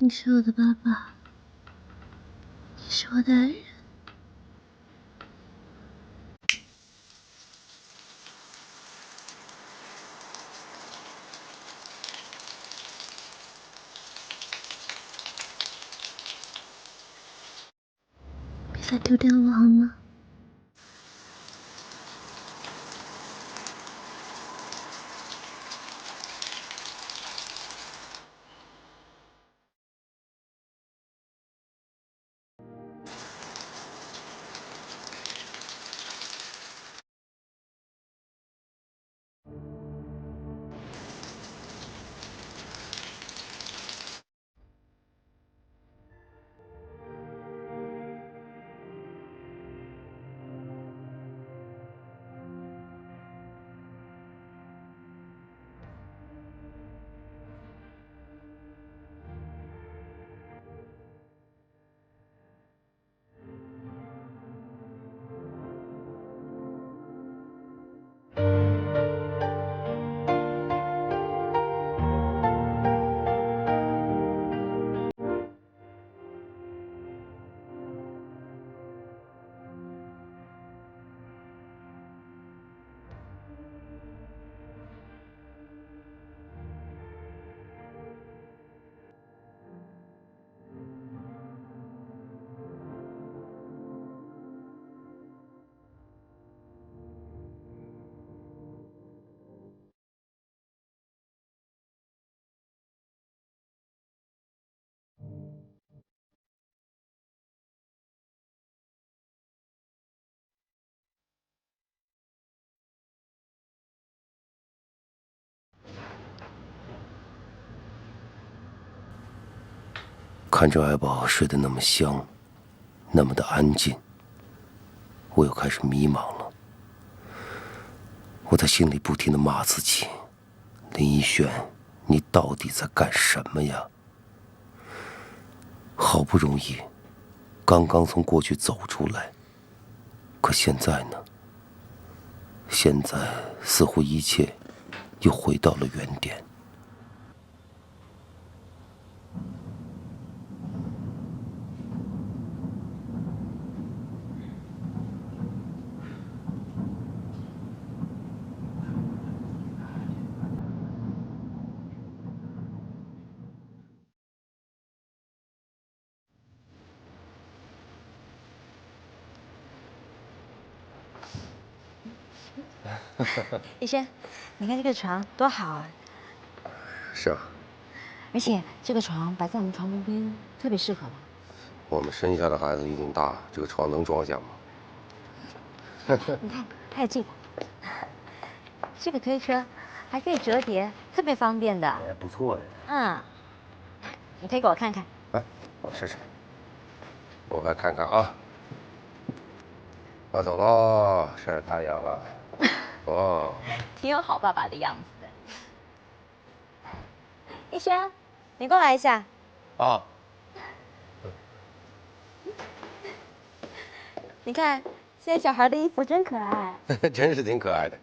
你是我的爸爸，你是我的爱人。别再丢掉我好吗？看着爱宝睡得那么香，那么的安静，我又开始迷茫了。我在心里不停地骂自己：林一轩，你到底在干什么呀？好不容易，刚刚从过去走出来，可现在呢？现在似乎一切又回到了原点。逸轩，你看这个床多好啊！是啊，而且这个床摆在我们床旁边，特别适合吧？我们生下的孩子一定大，这个床能装下吗？你看，还有这个推车，还可以折叠，特别方便的。哎，不错呀。嗯，你推给我看看。来，我试试。我来看看啊。要走喽，晒太阳了。哦，挺有好爸爸的样子的。逸轩，你过来一下。啊。你看，现在小孩的衣服真可爱。真是挺可爱的。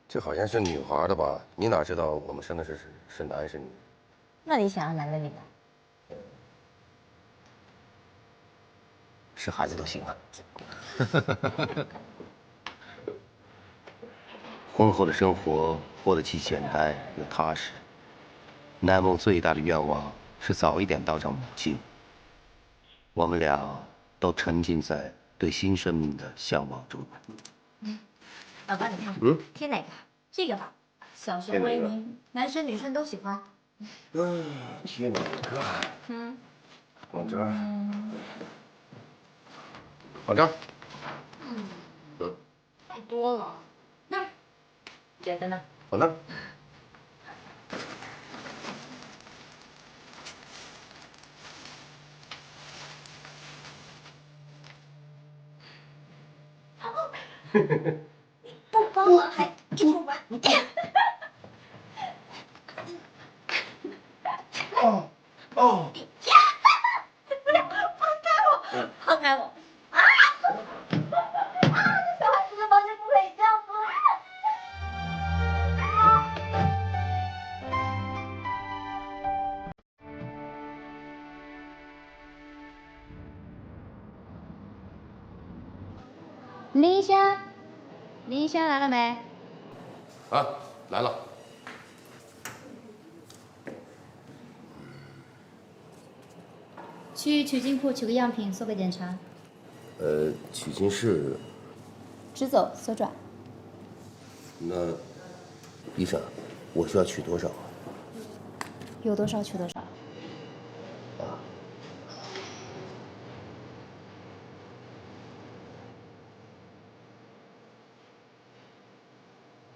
这好像是女孩的吧？你哪知道我们生的是男是女？那你想要男的女的？是孩子都行啊。婚后的生活过得既简单又踏实。南梦最大的愿望是早一点当上母亲。我们俩都沉浸在对新生命的向往中。老爸，你看，贴哪个？这个吧，小熊维尼，男生女生都喜欢。贴哪个？放这儿。放这儿。太多了。那儿，你觉得呢？放那儿。不帮我还一不完。哦哦。放开我！啊！这小孩子的房间不可以这样做。林轩，林轩来了没？啊，来了。去取经库取个样品，做个检查。取经室。直走，左转。那，医生，我需要取多少啊？有多少取多少。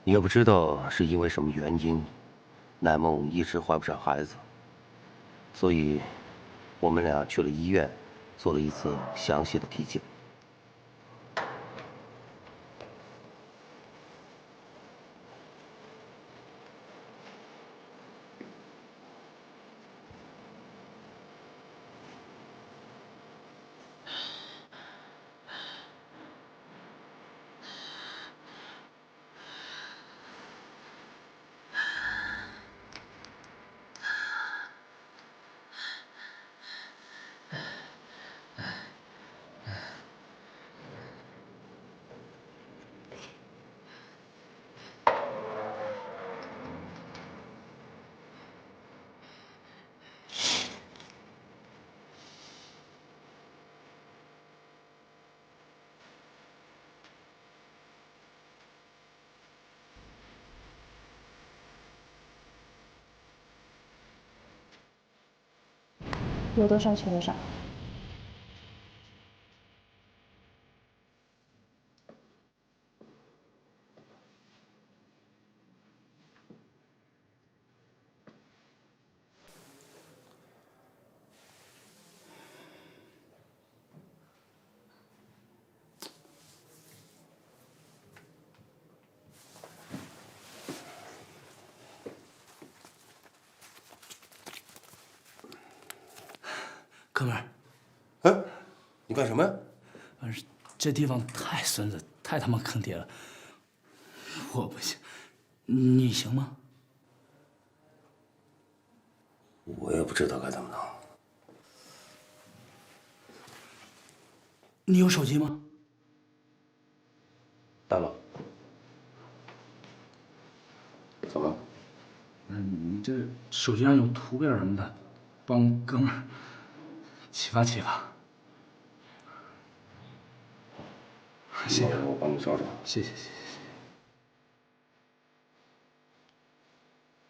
你也不知道是因为什么原因，乃梦一直怀不上孩子，所以，我们俩去了医院，做了一次详细的体检。有多少取多少。哥们儿，哎，你干什么呀？这地方太孙子，太他妈坑爹了。我不行，你行吗？我也不知道该怎么弄。你有手机吗？大佬，怎么了？你这手机上有图片什么的，帮哥们儿启发启发。谢谢，我帮你找找。谢谢。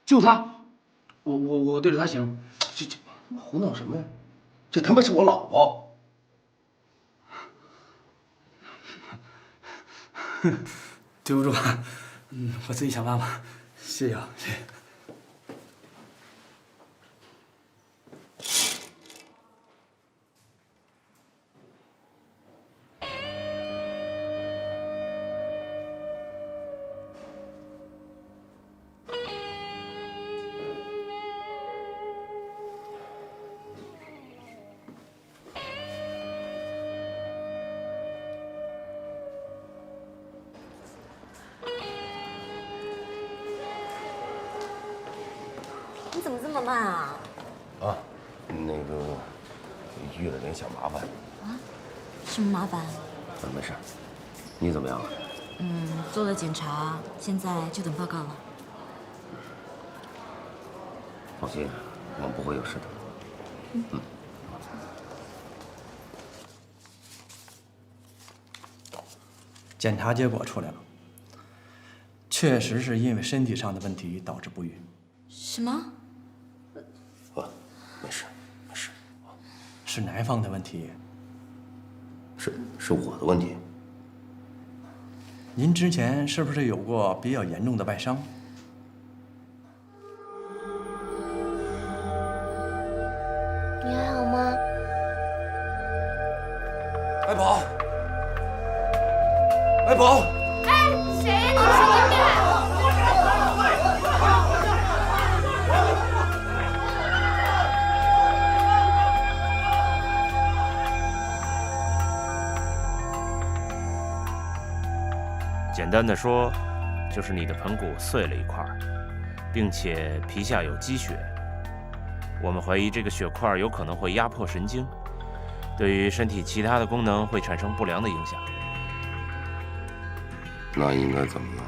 就他，我对着他行。这胡闹什么呀？这他妈是我老婆。对不住啊，我自己想办法。谢谢啊，谢谢。你怎么这么慢啊？啊，那个遇了点小麻烦。啊？什么麻烦？没事。你怎么样了？做了检查，现在就等报告了。放心，我们不会有事的。检查结果出来了，确实是因为身体上的问题导致不育。什么？没事。是男方的问题。是我的问题。您之前是不是有过比较严重的外伤？你还好吗？爱宝，爱宝，谁呀？你神经病啊！简单的说，就是你的盆骨碎了一块，并且皮下有积血。我们怀疑这个血块有可能会压迫神经，对于身体其他的功能会产生不良的影响。那应该怎么样？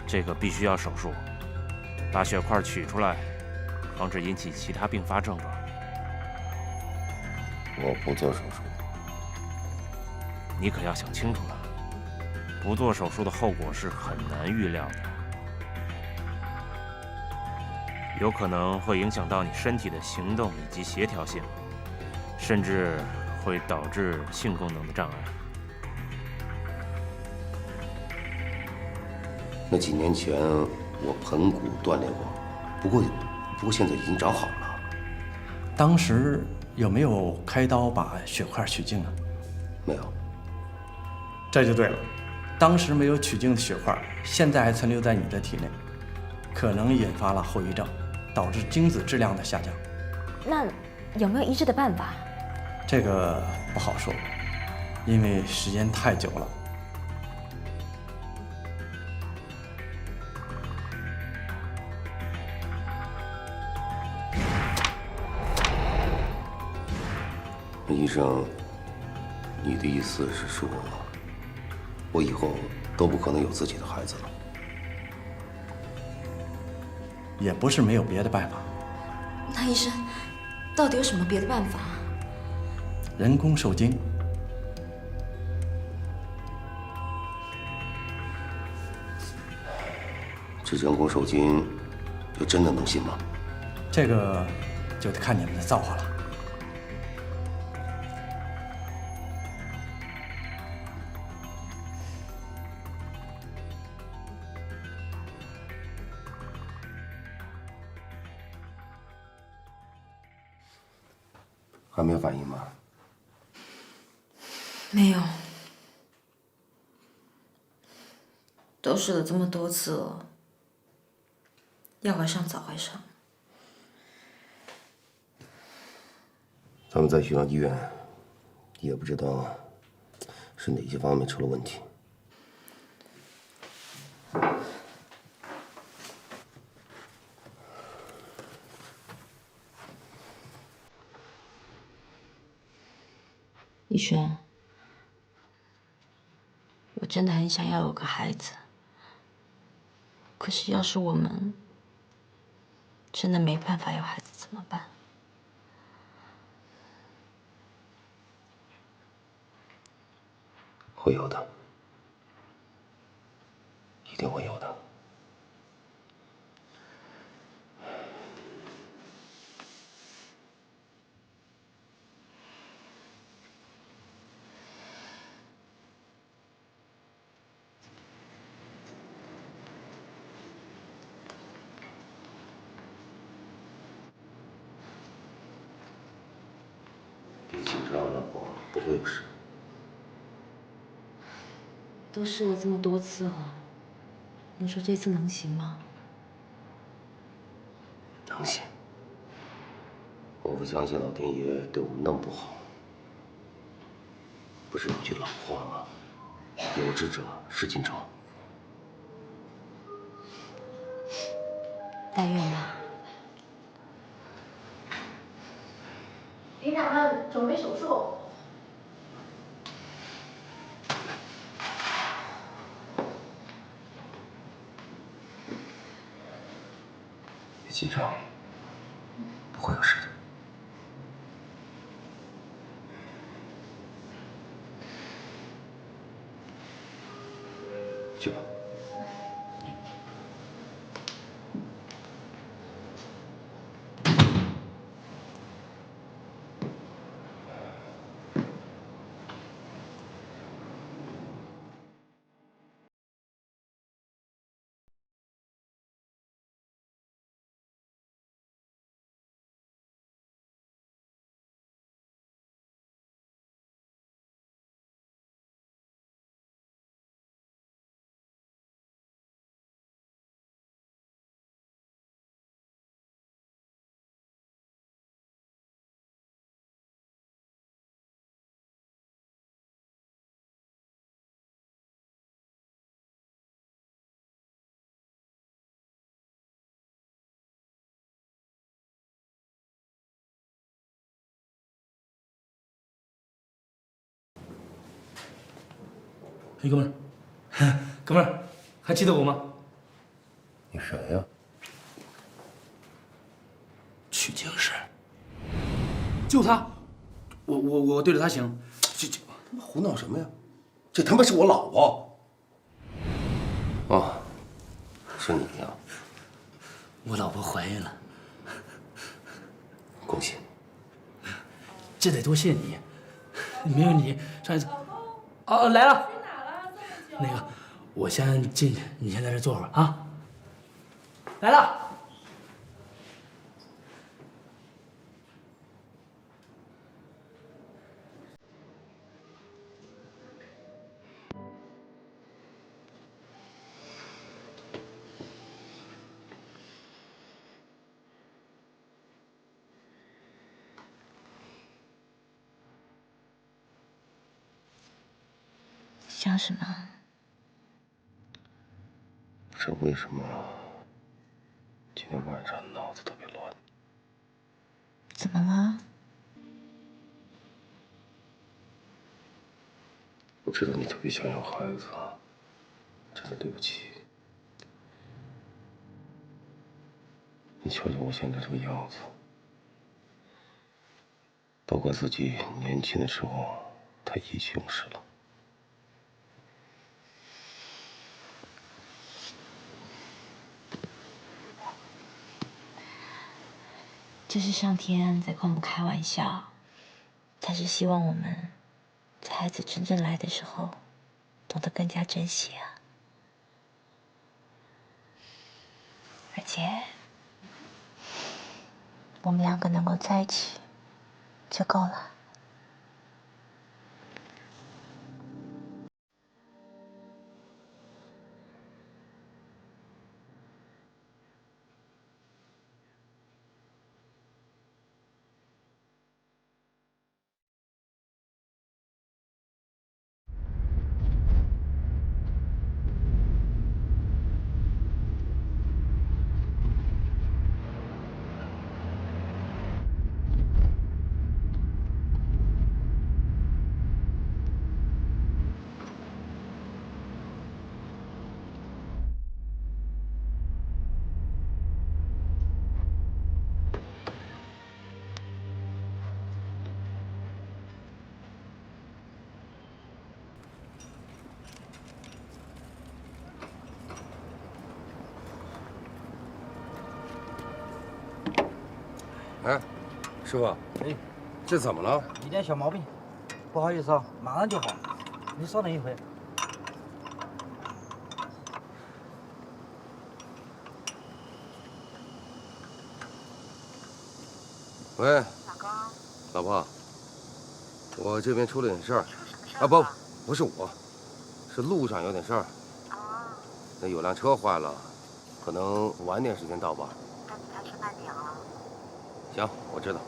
这个必须要手术，把血块取出来，防止引起其他并发症状。我不做手术。你可要想清楚了，不做手术的后果是很难预料的，有可能会影响到你身体的行动以及协调性，甚至会导致性功能的障碍。那几年前我盆骨断裂过，不过现在已经长好了。当时有没有开刀把血块取净啊？没有。这就对了，当时没有取净的血块，现在还存留在你的体内，可能引发了后遗症，导致精子质量的下降。那有没有医治的办法？这个不好说，因为时间太久了。医生，你的意思是说，我以后都不可能有自己的孩子了？也不是没有别的办法。那医生，到底有什么别的办法？人工受精。这人工受精，就真的能信吗？这个就得看你们的造化了。还没有反应吗？没有，都试了这么多次了，要还上早还上。咱们再去趟医院，也不知道是哪些方面出了问题。逸轩，我真的很想要有个孩子，可是要是我们真的没办法有孩子怎么办？会有的，一定会有的。别紧张，老婆，不会有事。都试了这么多次了，你说这次能行吗？能行。我不相信老天爷对我们那么不好。不是有句老话吗？有志者事竟成。但愿吧。领导们准备手术。别紧张，不会有事的。去吧。嘿，哥们儿，哥们儿，还记得我吗？你谁呀？曲靖是，就他，我对着他行。这胡闹什么呀？这他妈是我老婆。哦，是你呀？我老婆怀孕了，恭喜。这得多谢你，没有你上一次。哦，来了。去哪了？这么久。那个，我先进去，你先在这坐会儿啊。来了。想什么？不知为什么，今天晚上脑子特别乱。怎么了？我知道你特别想要孩子，真的对不起。你瞧瞧我现在这个样子，都怪自己年轻的时候太意气用事了。这是上天在跟我们开玩笑，他是希望我们在孩子真正来的时候，懂得更加珍惜啊。而且，我们两个能够在一起，就够了。哎，师傅，哎，这怎么了？一点小毛病，不好意思啊，马上就好。你稍等一会。喂，老公，老婆，我这边出了点事儿。啊，不是我，是路上有点事儿。那有辆车坏了，可能晚点时间到吧。那你开车慢点啊。行，我知道。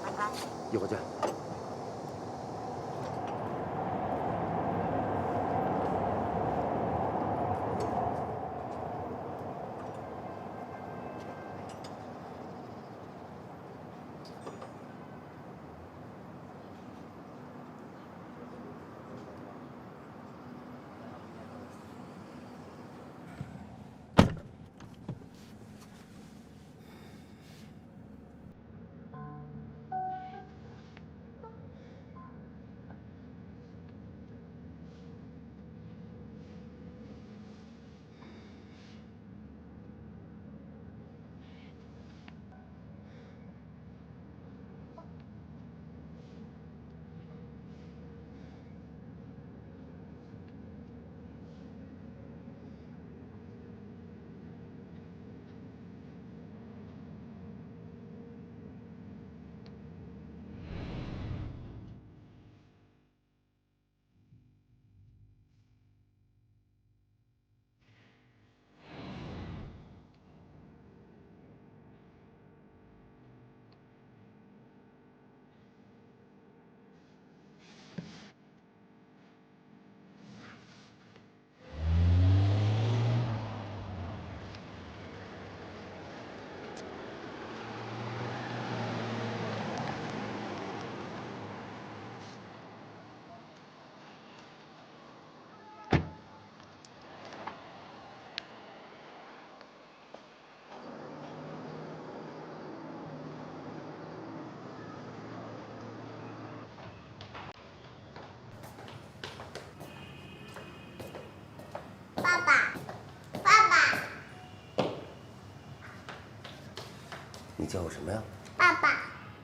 拜拜。一会儿见。爸爸，爸爸，你叫我什么呀？爸爸。